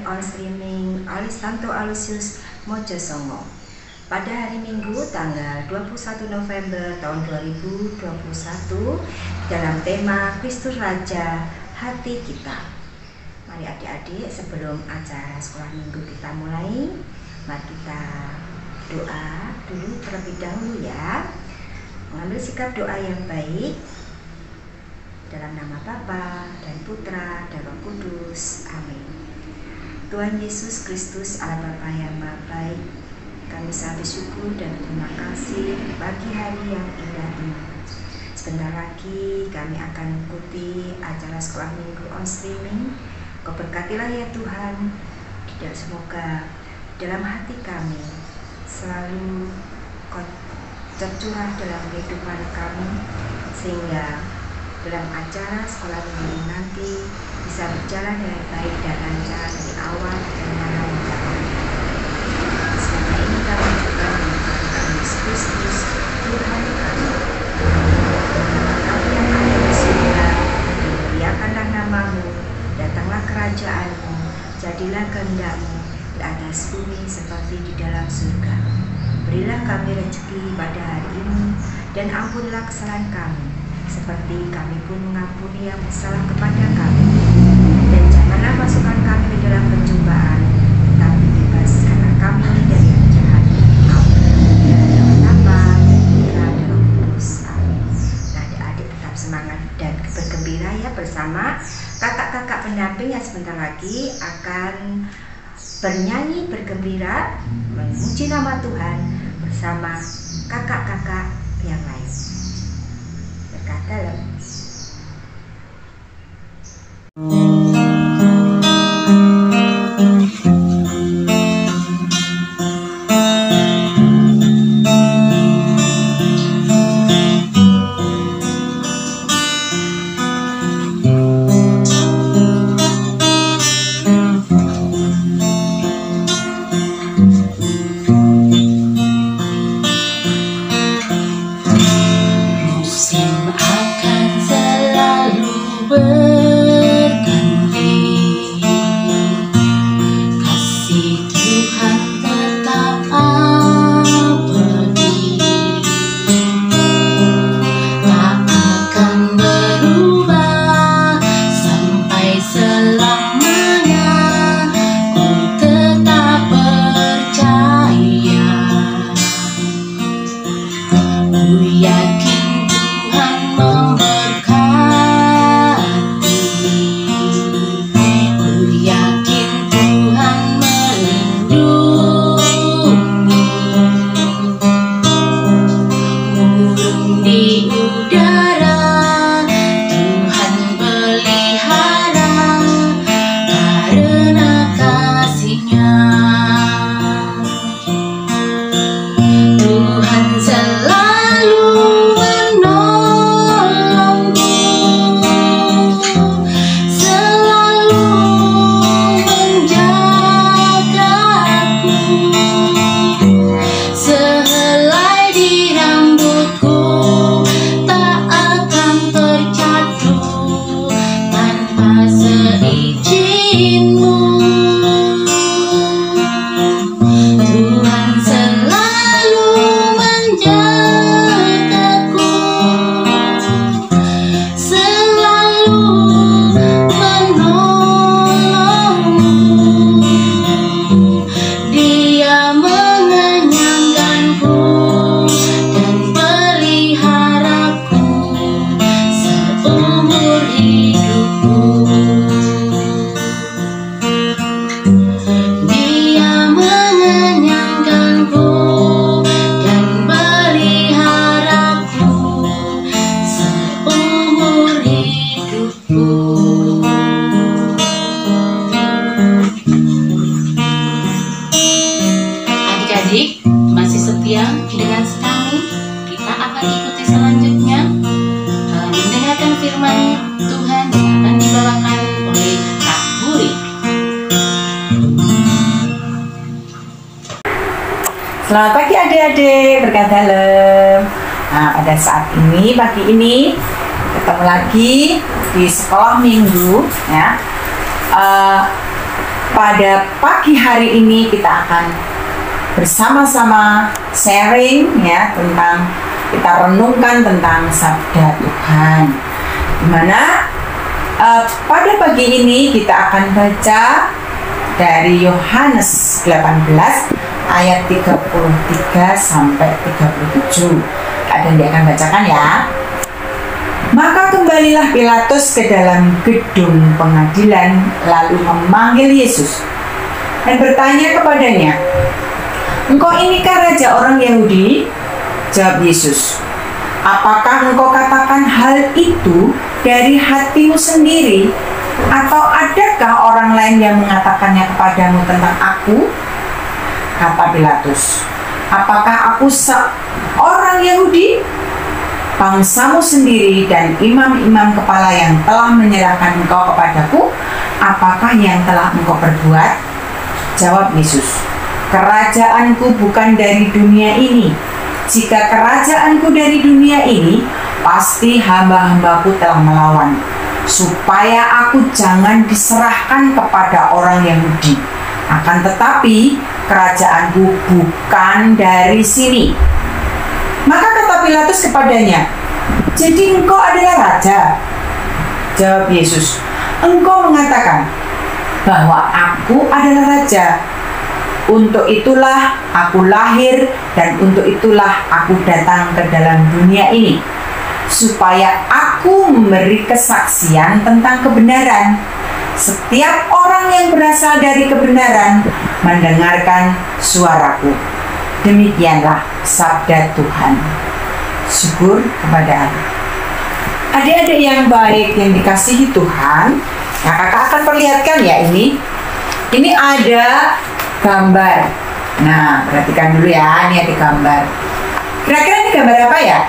on streaming Alistanto Alusius Mojosongo. Pada hari Minggu tanggal 21 November tahun 2021 dalam tema Kristus Raja Hati Kita. Mari adik-adik, sebelum acara sekolah minggu kita mulai, mari kita doa dulu terlebih dahulu ya. Mengambil sikap doa yang baik dalam nama Bapa dan Putra dan Roh Kudus. Amin. Tuhan Yesus Kristus, Allah Bapa yang Maha Baik, kami sangat bersyukur dan terima kasih bagi hari yang indah ini. Sebentar lagi kami akan mengikuti acara sekolah minggu on streaming. Kau berkatilah ya Tuhan, dan semoga dalam hati kami selalu Kau tercurah dalam kehidupan kami, sehingga dalam acara sekolah minggu nanti bisa berjalan dengan baik dan lancar dari awal dan lancar. Selama ini kami juga mengucapkan Yesus Kristus Tuhan kami. Kami yang ada di surga, dimuliakanlah namamu, datanglah kerajaanmu, jadilah kehendak-mu di atas bumi seperti di dalam surga. Berilah kami rezeki pada hari ini, dan ampunilah kesalahan kami, seperti kami pun mengampuni yang bersalah kepada kami. Dan janganlah masukkan kami ke dalam pencobaan, tetapi bebaskanlah kami dari yang jahat. Amin. Bapa, Putra, dan Roh Kudus. Amin. Nah, adik-adik tetap semangat dan bergembira ya bersama kakak-kakak pendamping yang sebentar lagi akan bernyanyi bergembira memuji nama Tuhan bersama kakak-kakak yang lain. Dalam Selamat pagi adik-adik, berkat dalam. Nah, pada saat ini, pagi ini ketemu lagi di sekolah minggu ya. pada pagi hari ini kita akan bersama-sama sharing ya tentang, kita renungkan tentang sabda Tuhan. Dimana pada pagi ini kita akan baca dari Yohanes 18 ayat 33 sampai 37. Ada yang akan bacakan ya. Maka kembalilah Pilatus ke dalam gedung pengadilan, lalu memanggil Yesus dan bertanya kepadanya, "Engkau inikah raja orang Yahudi?" Jawab Yesus, "Apakah engkau katakan hal itu dari hatimu sendiri, atau adakah orang lain yang mengatakannya kepadamu tentang aku?" Kata Pilatus, "Apakah aku seorang Yahudi? Bangsamu sendiri dan imam-imam kepala yang telah menyerahkan engkau kepadaku, apakah yang telah engkau perbuat?" Jawab Yesus, "Kerajaanku bukan dari dunia ini. Jika kerajaanku dari dunia ini, pasti hamba-hambaku telah melawan, supaya aku jangan diserahkan kepada orang Yahudi. Akan tetapi, kerajaanku bukan dari sini." Maka kata Pilatus kepadanya, "Jadi engkau adalah raja?" Jawab Yesus, "Engkau mengatakan bahwa aku adalah raja. Untuk itulah aku lahir dan untuk itulah aku datang ke dalam dunia ini, supaya aku memberi kesaksian tentang kebenaran. Setiap orang yang berasal dari kebenaran mendengarkan suaraku." Demikianlah sabda Tuhan. Syukur kepada Allah. Adik-adik yang baik yang dikasihi Tuhan, nah kakak akan perlihatkan ya ini. Ini ada gambar. Nah, perhatikan dulu ya, ini ada gambar. Kira-kira ini gambar apa ya?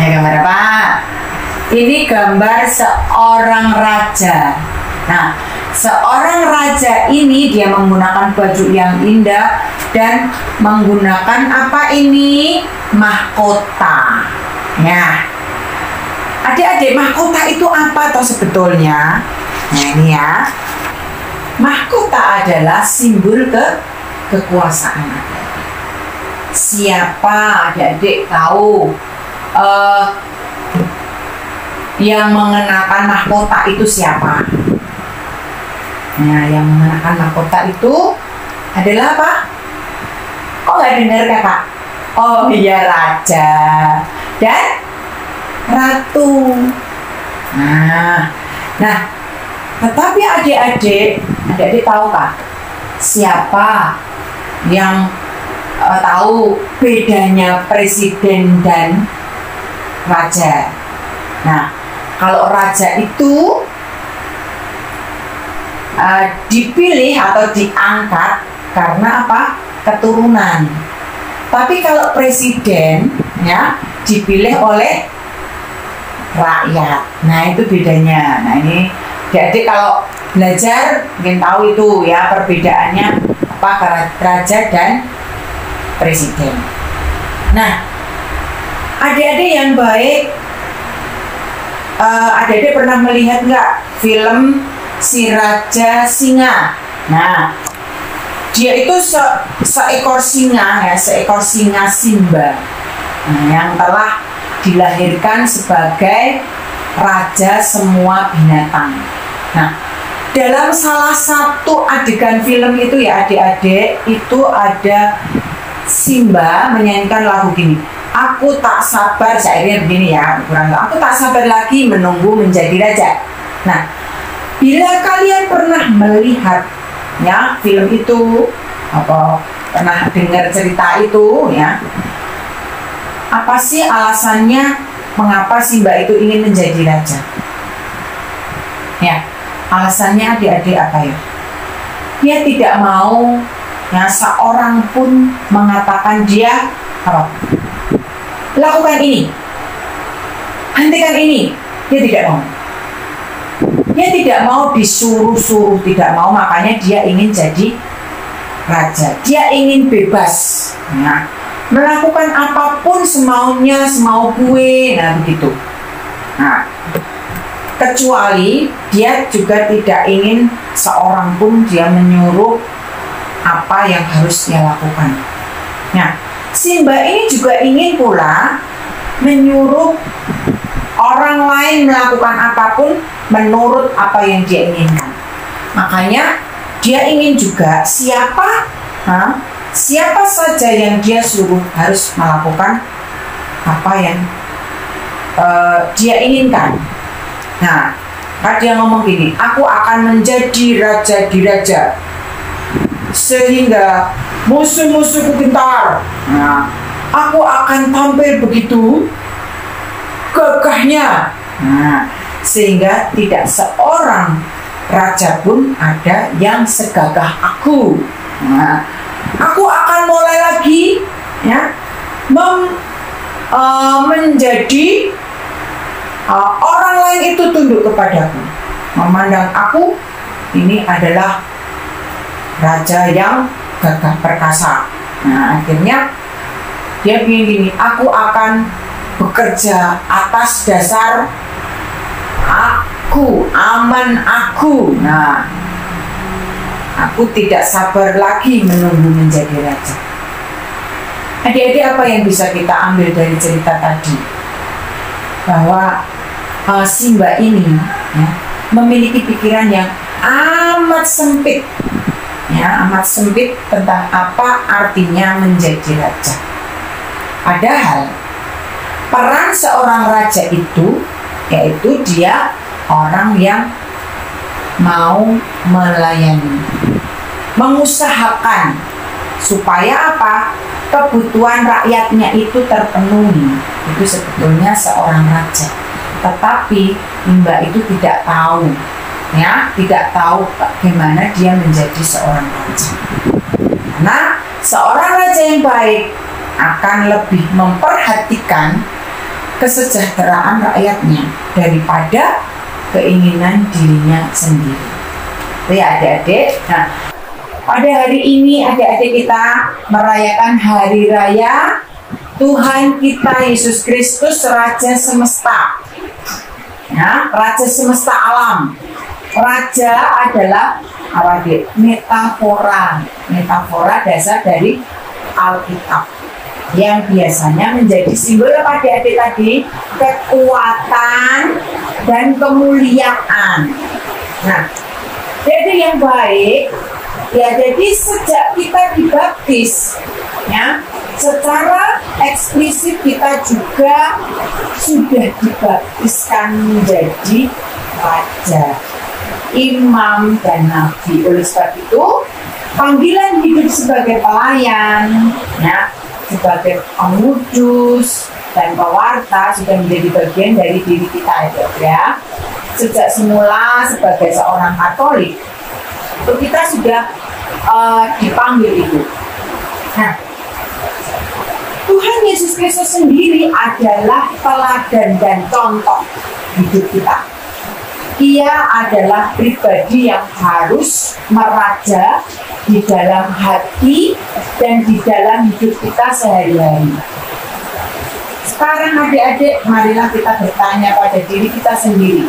Gambar apa? Ini gambar seorang raja. Nah, seorang raja ini dia menggunakan baju yang indah dan menggunakan apa ini? Mahkota. Ya. Adik-adik, mahkota itu apa toh sebetulnya? Nah, ini ya. Mahkota adalah simbol kekuasaan. Siapa adik-adik tahu yang mengenakan mahkota itu siapa? Nah, yang mengenakan mahkota itu adalah apa? Kok nggak dengar kakak? Oh iya, raja dan ratu. Nah, tetapi adik-adik tahukah siapa yang tahu bedanya presiden dan raja? Nah, kalau raja itu dipilih atau diangkat karena apa? Keturunan. Tapi kalau presiden ya dipilih oleh rakyat. Nah, itu bedanya. Nah, ini jadi kalau belajar mungkin tahu itu ya perbedaannya apa raja dan presiden. Nah, adik-adik yang baik, adik-adik pernah melihat nggak film Si Raja Singa? Nah, dia itu seekor singa ya, seekor singa Simba, yang telah dilahirkan sebagai raja semua binatang. Nah, dalam salah satu adegan film itu ya adik-adik, itu ada Simba menyanyikan lagu gini, "Aku tak sabar," syairnya begini ya, "Aku tak sabar lagi menunggu menjadi raja." Nah, bila kalian pernah melihat ya film itu, apa pernah dengar cerita itu ya, apa sih alasannya mengapa Simba itu ingin menjadi raja? Ya, alasannya adik-adik apa ya? Dia tidak mau ya seorang pun mengatakan dia apa? Lakukan ini, hentikan ini. Dia tidak mau. Dia tidak mau disuruh-suruh, tidak mau, makanya dia ingin jadi raja. Dia ingin bebas, nah, melakukan apapun semaunya, semau gue, nah begitu. Nah, kecuali dia juga tidak ingin seorang pun dia menyuruh apa yang harus dia lakukan. Nah, si mbak ini juga ingin pula menyuruh orang lain melakukan apapun menurut apa yang dia inginkan. Makanya dia ingin juga siapa saja yang dia suruh harus melakukan apa yang dia inginkan. Nah, dia ngomong gini, aku akan menjadi raja di raja sehingga musuh-musuhku gentar. Nah, aku akan tampil begitu gagahnya. Nah, sehingga tidak seorang raja pun ada yang segagah aku. Nah, aku akan mulai lagi ya menjadi orang lain itu tunduk kepadaku, memandang aku ini adalah raja yang gagah perkasa. Nah, akhirnya dia bilang gini, aku akan bekerja atas dasar aku, aman aku. Nah, aku tidak sabar lagi menunggu menjadi raja. Adik-adik, apa yang bisa kita ambil dari cerita tadi? Bahwa si mbak ini ya, memiliki pikiran yang amat sempit, ya, amat sempit tentang apa artinya menjadi raja. Padahal peran seorang raja itu yaitu dia orang yang mau melayani, mengusahakan supaya apa? Kebutuhan rakyatnya itu terpenuhi. Itu sebetulnya seorang raja. Tetapi mbak itu tidak tahu, ya, tidak tahu bagaimana dia menjadi seorang raja. Nah, seorang raja yang baik akan lebih memperhatikan kesejahteraan rakyatnya daripada keinginan dirinya sendiri. Ya, adik-adik. Nah, pada hari ini adik-adik kita merayakan hari raya Tuhan kita Yesus Kristus, Raja Semesta. Ya, Raja Semesta alam. Raja adalah apa, adik? Metafora. Metafora dasar dari Alkitab yang biasanya menjadi simbol apa, adik-adik tadi? Kekuatan dan kemuliaan. Nah, jadi yang baik ya, jadi sejak kita dibaptis ya, secara eksplisit kita juga sudah dibaptiskan menjadi raja, imam, dan nabi. Oleh sebab itu panggilan hidup sebagai pelayan ya, sebagai pengudus dan pewarta sudah menjadi bagian dari diri kita ya. Sejak semula sebagai seorang Katolik itu kita sudah dipanggil itu. Nah, Tuhan Yesus Kristus sendiri adalah teladan dan contoh hidup kita. Ia adalah pribadi yang harus meraja di dalam hati dan di dalam hidup kita sehari-hari. Sekarang adik-adik, marilah kita bertanya pada diri kita sendiri.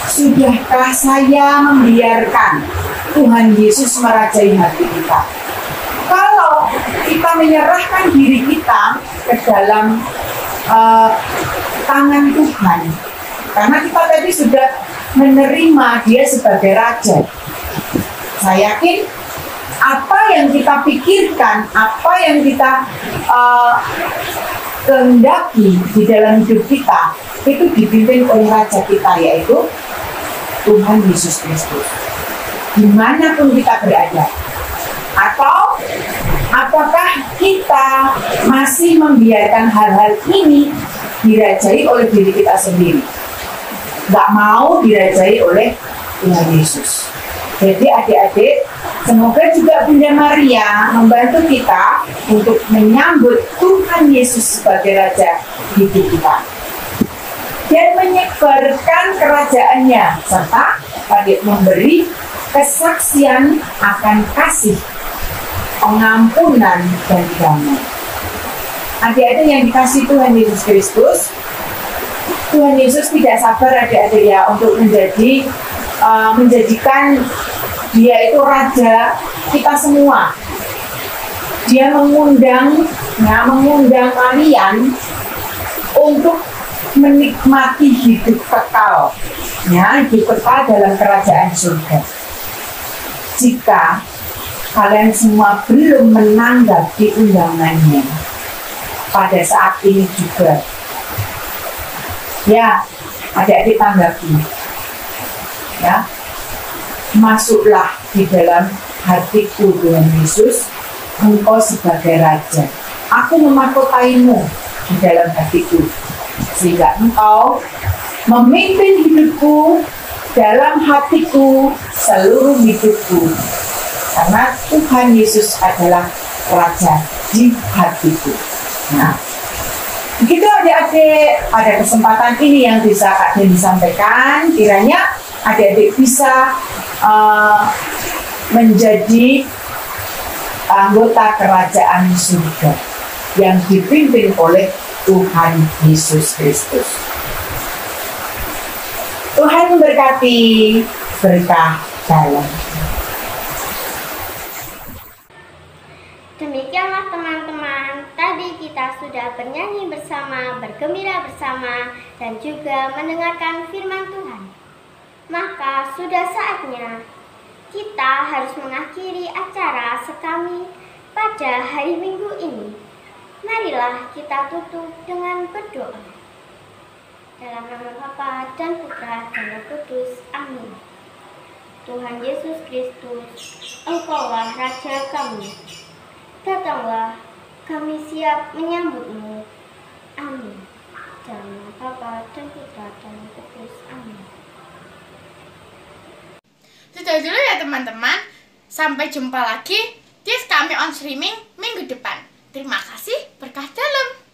Sudahkah saya membiarkan Tuhan Yesus merajai hati kita? Kalau kita menyerahkan diri kita ke dalam tangan Tuhan, karena kita tadi sudah menerima Dia sebagai Raja, saya yakin apa yang kita pikirkan, apa yang kita kehendaki di dalam hidup kita, itu dipimpin oleh Raja kita, yaitu Tuhan Yesus Kristus. Dimanapun kita berada, atau apakah kita masih membiarkan hal-hal ini dirajai oleh diri kita sendiri, gak mau dirajai oleh Tuhan Yesus. Jadi adik-adik, semoga juga Bunda Maria membantu kita untuk menyambut Tuhan Yesus sebagai Raja hidup kita dan menyebarkan kerajaannya, serta memberi kesaksian akan kasih, pengampunan, dan damai. Adik-adik yang dikasihi Tuhan Yesus Kristus, Tuhan Yesus tidak sabar adik-adik ya untuk menjadikan Dia itu Raja kita semua. Dia mengundang kalian untuk menikmati hidup kekal, hidup kekal dalam kerajaan surga. Jika kalian semua belum menanggapi undangannya pada saat ini juga, ya, adik-adik tanggapi, ya, masuklah di dalam hatiku Tuhan Yesus, Engkau sebagai Raja. Aku memahkotaimu di dalam hatiku, sehingga Engkau memimpin hidupku, dalam hatiku, seluruh hidupku. Karena Tuhan Yesus adalah Raja di hatiku. Nah, begitu adik-adik, pada kesempatan ini yang bisa Kak Den sampaikan, kiranya adik-adik bisa menjadi anggota kerajaan surga yang dipimpin oleh Tuhan Yesus Kristus. Tuhan memberkati, berkah dalam. Demikianlah teman-teman, tadi kita sudah bernyanyi bersama, bergembira bersama, dan juga mendengarkan firman Tuhan. Maka sudah saatnya kita harus mengakhiri acara sekami pada hari Minggu ini. Marilah kita tutup dengan berdoa. Dalam nama Bapa dan Putra dan Roh Kudus. Amin. Tuhan Yesus Kristus, Engkaulah Raja kami. Datanglah, kami siap menyambutmu. Amin. Dalam nama Bapa dan Putra dan Roh Kudus. Amin. Sudah dulu ya teman-teman. Sampai jumpa lagi di kami on streaming minggu depan. Terima kasih, berkah dalam.